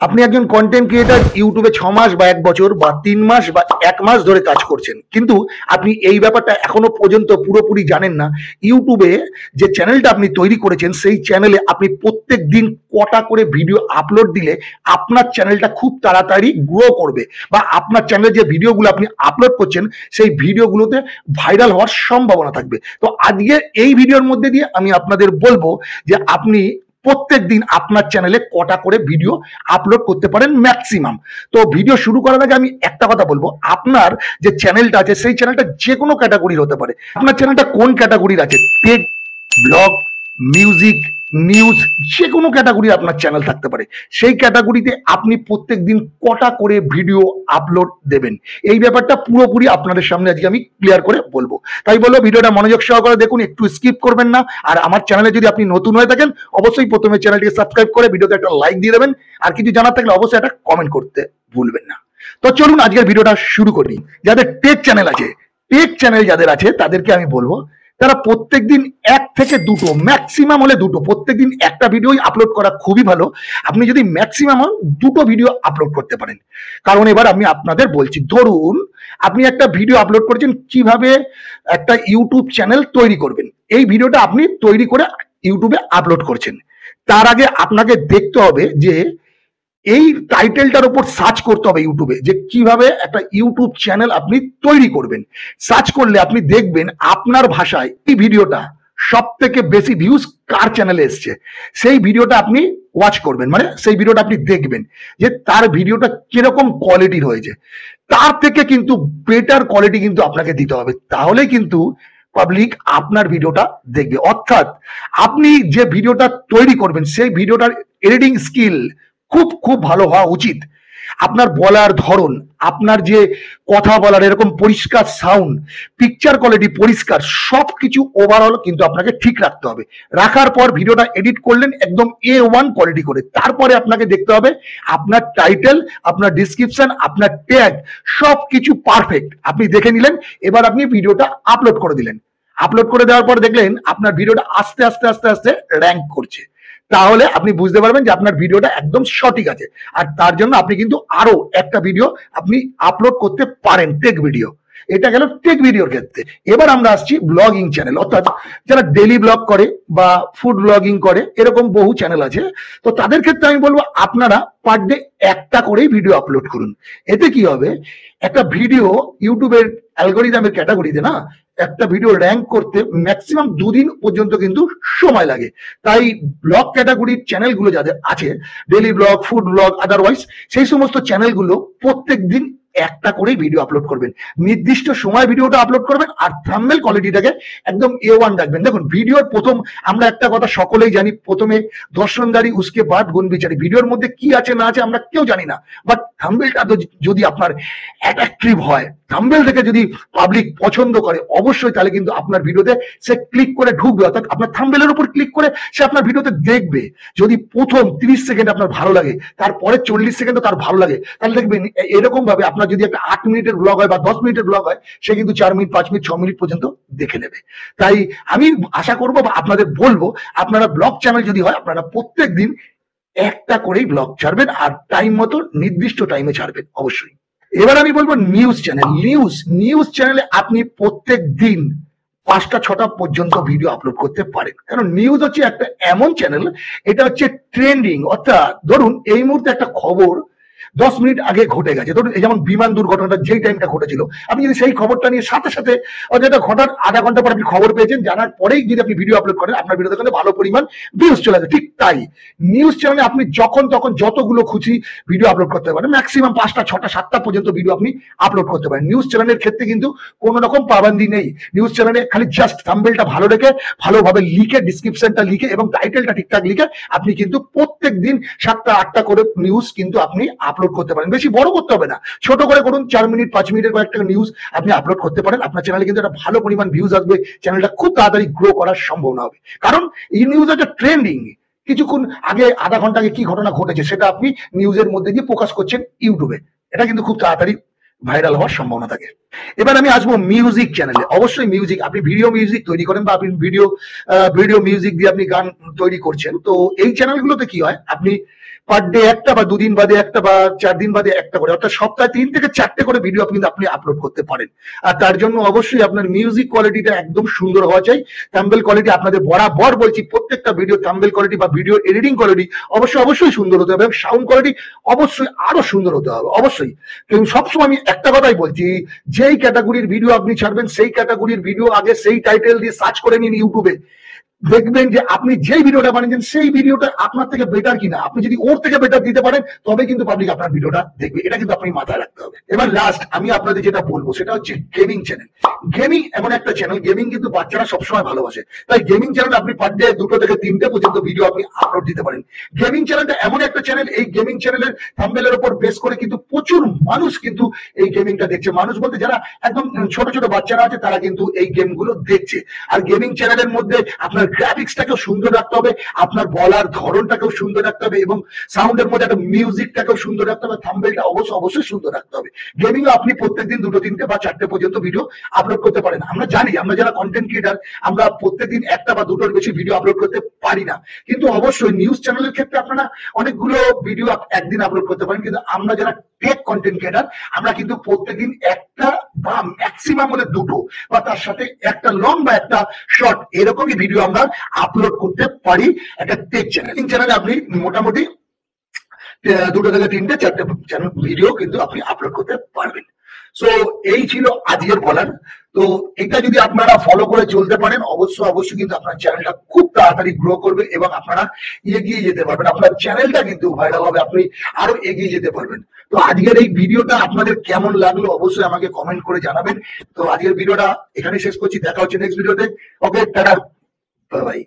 আপনি একজন content creator, ইউটিউবে 6 মাস বা 1 বছর বা 3 মাস বা 1 মাস ধরে কাজ করছেন, কিন্তু আপনি এই ব্যাপারটা এখনো পর্যন্ত পুরোপুরি জানেন না। ইউটিউবে যে চ্যানেলটা আপনি তৈরি করেছেন, সেই চ্যানেলে আপনি প্রত্যেক দিন কটা করে ভিডিও আপলোড দিলে আপনার চ্যানেলটা খুব তাড়াতাড়ি গ্রো করবে, বা আপনার চ্যানেলে যে ভিডিওগুলো আপনি আপলোড করছেন সেই ভিডিওগুলোতে ভাইরাল হওয়ার সম্ভাবনা থাকবে। তো আজকে এই ভিডিওর মধ্যে দিয়ে আমি আপনাদের বলবো যে আপনি প্রত্যেক দিন আপনার চ্যানেলে কটা করে ভিডিও আপলোড করতে পারেন ম্যাক্সিমাম। তো ভিডিও শুরু করার আগে আমি একটা কথা বলবো, আপনার যে চ্যানেলটা আছে সেই চ্যানেলটা যে কোনো ক্যাটাগরির হতে পারে। আপনার চ্যানেলটা কোন ক্যাটাগরির আছে, টেক, ব্লগ, মিউজিক, নিউজ, যে কোনো ক্যাটাগরি আপনার চ্যানেল থাকতে পারে। সেই ক্যাটাগরিতে আপনি প্রত্যেক দিন কটা করে ভিডিও আপলোড দেবেন, এই ব্যাপারটা পুরোপুরি আপনাদের সামনে আজকে আমি ক্লিয়ার করে বলবো। তাই বলবো ভিডিওটা মনোযোগ সহকারে দেখুন, একটু স্কিপ করবেন না। আর আমার চ্যানেলে যদি আপনি নতুন হয়ে থাকেন, অবশ্যই প্রথমে চ্যানেলটিকে সাবস্ক্রাইব করে ভিডিওতে একটা লাইক দিয়ে দেবেন, আর কিছু জানার থাকলে অবশ্যই একটা কমেন্ট করতে ভুলবেন না। তো চলুন আজকের ভিডিওটা শুরু করি। যাদের টেক চ্যানেল আছে, টেক চ্যানেল যাদের আছে তাদেরকে আমি বলবো তারা প্রত্যেকদিন 1 থেকে 2, ম্যাক্সিমাম হলে 2, প্রত্যেকদিন একটা ভিডিওই আপলোড করা খুবই ভালো। আপনি যদি ম্যাক্সিমাম 2টো ভিডিও আপলোড করতে পারেন, কারণ এবার আমি আপনাদের বলছি, ধরুন আপনি একটা ভিডিও আপলোড করেছেন কিভাবে একটা ইউটিউব চ্যানেল তৈরি করবেন, এই ভিডিওটা আপনি তৈরি করে ইউটিউবে আপলোড করছেন। তার আগে আপনাকে দেখতে হবে যে এই টাইটেলটার উপর সার্চ করতে হবে ইউটিউবে, যে কিভাবে একটা ইউটিউব চ্যানেল আপনি তৈরি করবেন। সার্চ করলে আপনি দেখবেন আপনার ভাষায় এই ভিডিওটা সব থেকে বেশি ভিউজ কার চ্যানেলে এসছে, সেই ভিডিওটা আপনি ওয়াচ করবেন, মানে সেই ভিডিওটা আপনি দেখবেন যে তার ভিডিওটা কিরকম কোয়ালিটির হয়েছে। তার থেকে কিন্তু বেটার কোয়ালিটি কিন্তু আপনাকে দিতে হবে, তাহলে কিন্তু পাবলিক আপনার ভিডিওটা দেখবে। অর্থাৎ আপনি যে ভিডিওটা তৈরি করবেন সেই ভিডিওটার এডিটিং স্কিল খুব খুব ভালো হওয়া উচিত। আপনার বলার ধরন, আপনার যে কথা বলার এরকম পরিষ্কার সাউন্ড, পিকচার কোয়ালিটি পরিষ্কার, সবকিছু ওভারঅল কিন্তু আপনাকে ঠিক রাখতে হবে। রাখার পর ভিডিওটা এডিট করলেন একদম A1 কোয়ালিটি করে। তারপরে আপনাকে দেখতে হবে আপনার টাইটেল, আপনার ডিসক্রিপশন, আপনার ট্যাগ সবকিছু পারফেক্ট আপনি দেখে নিলেন। এবার আপনি ভিডিওটা আপলোড করে দিলেন। আপলোড করে দেওয়ার পর দেখলেন আপনার ভিডিওটা আস্তে আস্তে আস্তে আস্তে র্যাঙ্ক করছে, তাহলে আপনি বুঝতে পারবেন যে আপনার ভিডিওটা একদম সঠিক আছে। আর তার জন্য আপনি কিন্তু আরো একটা ভিডিও আপনি আপলোড করতে পারেন, টেক ভিডিও। এটা গেল টেক ভিডিওর ক্ষেত্রে। এবার আমরা আসছি ব্লগিং চ্যানেল, অর্থাৎ যারা ডেইলি ব্লগ করে বা ফুড ব্লগিং করে, এরকম বহু চ্যানেল আছে। তো তাদের ক্ষেত্রে আমি বলবো আপনারা পার ডে একটা করেই ভিডিও আপলোড করুন। এতে কি হবে, একটা ভিডিও ইউটিউবের অ্যালগোরিদমের ক্যাটাগরিতে না, একটা ভিডিও র্যাঙ্ক করতে ম্যাক্সিমাম 2 দিন পর্যন্ত কিন্তু সময় লাগে। তাই ব্লগ ক্যাটাগরির চ্যানেলগুলো যাদের আছে, daily blog, food blog, otherwise, সেই সমস্ত চ্যানেলগুলো প্রত্যেক দিন একটা করেই ভিডিও আপলোড করবেন, নির্দিষ্ট সময় ভিডিওটা আপলোড করবেন, আর থাম্বনেল কোয়ালিটিটাকে একদম A1 রাখবেন। দেখুন ভিডিওর প্রথম, আমরা একটা কথা সকলেই জানি, প্রথমে দর্শনদারি উসকে বাদ গুণ বিচারি। ভিডিওর মধ্যে কি আছে না আছে আমরা কেউ জানি না, বাট থাম্বনেলটা যদি আপনার অ্যাট্রাকটিভ হয়, থাম্বনেল থেকে যদি পাবলিক পছন্দ করে, অবশ্যই তাহলে কিন্তু আপনার ভিডিওতে সে ক্লিক করে ঢুকবে। অর্থাৎ আপনার থাম্বনেলের উপর ক্লিক করে সে আপনার ভিডিওতে দেখবে। যদি প্রথম 30 সেকেন্ড আপনার ভালো লাগে, তারপরে 40 সেকেন্ডও তার ভালো লাগে, তাহলে দেখবেন এরকম ভাবে আপনার যদি একটা 8 মিনিটের ব্লগ হয় বা 10 মিনিটের ব্লগ হয়, সে কিন্তু 4 মিনিট, 5 মিনিট, 6 মিনিট পর্যন্ত দেখে নেবে। তাই আমি আশা করবো বা আপনাদের বলবো, আপনারা ব্লগ চ্যানেল যদি হয়, আপনারা প্রত্যেক দিন একটা করেই ব্লগ ছাড়বেন, আর টাইম মতো নির্দিষ্ট টাইমে ছাড়বেন অবশ্যই। এবার আমি বলবো নিউজ চ্যানেল। নিউজ চ্যানেলে আপনি প্রত্যেক দিন 5টা 6টা পর্যন্ত ভিডিও আপলোড করতে পারেন, কারণ নিউজ হচ্ছে একটা এমন চ্যানেল, এটা হচ্ছে ট্রেন্ডিং। অর্থাৎ ধরুন এই মুহূর্তে একটা খবর 10 মিনিট আগে ঘটে গেছে, ধরুন এই যেমন বিমান দুর্ঘটনাটা যেই টাইমটা ঘটেছিল, আপনি যদি সেই খবরটা নিয়ে সাথে সাথে, অর্থাৎ এটা ঘটার আধা ঘন্টা পর আপনি খবর পেয়েছেন, জানার পরেই যদি আপনি ভিডিও আপলোড করেন, আপনার ভিডিওতে কিন্তু ভালো পরিমাণ ভিউজ চলে আসবে। ঠিক তাই নিউজ চ্যানেলে আপনি যখন তখন যতগুলো খুশি ভিডিও আপলোড করতে পারেন, ম্যাক্সিমাম 5টা 6টা 7টা পর্যন্ত ভিডিও আপনি আপলোড করতে পারেন। নিউজ চ্যানেলের ক্ষেত্রে কিন্তু কোনো রকম পাবন্দি নেই। নিউজ চ্যানেলে খালি জাস্ট থাম্বনেলটা ভালো রেখে, ভালোভাবে লিখে, ডিসক্রিপশনটা লিখে এবং টাইটেলটা ঠিকঠাক লিখে আপনি কিন্তু প্রত্যেক দিন 7টা 8টা করে নিউজ কিন্তু আপনি আপলোড করতে পারেন। বেশি বড় করতে হবে না, ছোট করে করুন, 4 মিনিট 5 মিনিটের কয়েকটা নিউজ আপনি আপলোড করতে পারেন। আপনার চ্যানেলে কিন্তু একটা ভালো পরিমাণ ভিউজ আসবে, চ্যানেলটা খুব তাড়াতাড়ি গ্রো করার সম্ভাবনা হবে। কারণ এই নিউজ একটা ট্রেন্ডিং, কিছুক্ষণ আগে, আধা ঘন্টা আগে কি ঘটনা ঘটেছে সেটা আপনি নিউজের মধ্যে দিয়ে প্রকাশ করছেন ইউটিউবে, এটা কিন্তু খুব তাড়াতাড়ি ভাইরাল হওয়ার সম্ভাবনা থাকে। এবার আমি আসবো মিউজিক চ্যানেলে। অবশ্যই মিউজিক, আপনি ভিডিও মিউজিক তৈরি করেন বা আপনি ভিডিও মিউজিক দিয়ে আপনি গান তৈরি করছেন, তো এই চ্যানেলগুলোতে কি হয়, আপনি পার ডে একটা বা দুদিন বাদে একটা বা 4 দিন বাদে একটা করে, অর্থাৎ সপ্তাহে 3 থেকে 4টে করে ভিডিও কিন্তু আপনি আপলোড করতে পারেন। আর তার জন্য অবশ্যই আপনার মিউজিক কোয়ালিটিটা একদম সুন্দর হওয়া চাই। থাম্বনেল কোয়ালিটি আপনাদের বরাবর বলছি, প্রত্যেকটা ভিডিও থাম্বনেল কোয়ালিটি বা ভিডিও এডিটিং কোয়ালিটি অবশ্যই সুন্দর হতে হবে, এবং সাউন্ড কোয়ালিটি অবশ্যই আরো সুন্দর হতে হবে অবশ্যই। কিন্তু সবসময় আমি একটা কথাই বলছি, যেই ক্যাটাগরির ভিডিও আপনি ছাড়বেন সেই ক্যাটাগরির ভিডিও আগে সেই টাইটেল দিয়ে সার্চ করে নিন ইউটিউবে, দেখবেন যে আপনি যেই ভিডিওটা বানিয়েছেন সেই ভিডিওটা আপনার থেকে বেটার কিনা। আপনি যদি ওর থেকে বেটার দিতে পারেন তবে কিন্তু পাবলিক আপনার ভিডিওটা দেখবে, এটা কিন্তু আপনি মাথায় রাখতে হবে। এবার লাস্ট আমি আপনাদের যেটা বলবো সেটা হচ্ছে গেমিং চ্যানেল। গেমিং এমন একটা চ্যানেল, গেমিং কিন্তু বাচ্চারা সবসময় ভালোবাসে, তাই গেমিং চ্যানেল আপনি পার ডে 2 থেকে 3টে পর্যন্ত ভিডিও আপনি আপলোড দিতে পারেন। গেমিং চ্যানেলটা এমন একটা চ্যানেল, এই গেমিং চ্যানেলের থাম্বনেলের উপর বেস করে কিন্তু প্রচুর মানুষ কিন্তু এই গেমিংটা দেখছে। মানুষ বলতে যারা একদম ছোট ছোট বাচ্চারা আছে তারা কিন্তু এই গেমগুলো দেখছে। আর গেমিং চ্যানেলের মধ্যে আপনার গ্রাফিক্সটাকেও সুন্দর রাখতে হবে, আপনার বলার ধরনটাকেও সুন্দর রাখতে হবে, এবং সাউন্ডের মধ্যে একটা মিউজিকটাকেও সুন্দর রাখতে হবে, থাম্বনেলটা অবশ্যই সুন্দর রাখতে হবে। গেমিং এ আপনি প্রত্যেকদিন 2, 3টে বা 4টে পর্যন্ত ভিডিও আপলোড করতে পারেন। আমরা জানি, আমরা যারা কন্টেন্ট ক্রিয়েটার আমরা প্রত্যেকদিন একটা বা দুটোর বেশি ভিডিও আপলোড করতে পারি না, কিন্তু অবশ্যই নিউজ চ্যানেলের ক্ষেত্রে আপনারা অনেকগুলো ভিডিও একদিন আপলোড করতে পারেন। কিন্তু আমরা যারা টেক কন্টেন্ট ক্রিয়েটার আমরা কিন্তু প্রত্যেকদিন একটা বা ম্যাক্সিমাম হলে 2টো বা তার সাথে একটা লং বা একটা শর্ট এরকমই ভিডিও আমরা আপলোড করতে পারি একটা টেক চ্যানেলে আপনি মোটামুটি 2 থেকে 3টে 4টে চ্যানেল ভিডিও কিন্তু আপনি আপলোড করতে পারবেন। সো এই ছিল আজকের বলার। তো এটা যদি আপনারা ফলো করে চলতে পারেন অবশ্যই কিন্তু আপনার চ্যানেলটা খুব তাড়াতাড়ি গ্রো করবে এবং আপনারা এগিয়ে যেতে পারবেন। আপনার চ্যানেলটা কিন্তু ভাইরাল হবে, আপনি আরো এগিয়ে যেতে পারবেন। তো আজকের এই ভিডিওটা আপনাদের কেমন লাগলো অবশ্যই আমাকে কমেন্ট করে জানাবেন। তো আজকের ভিডিওটা এখানে শেষ করছি, দেখা হচ্ছে নেক্সট ভিডিওতে। ওকে, টাটা, বাই বাই।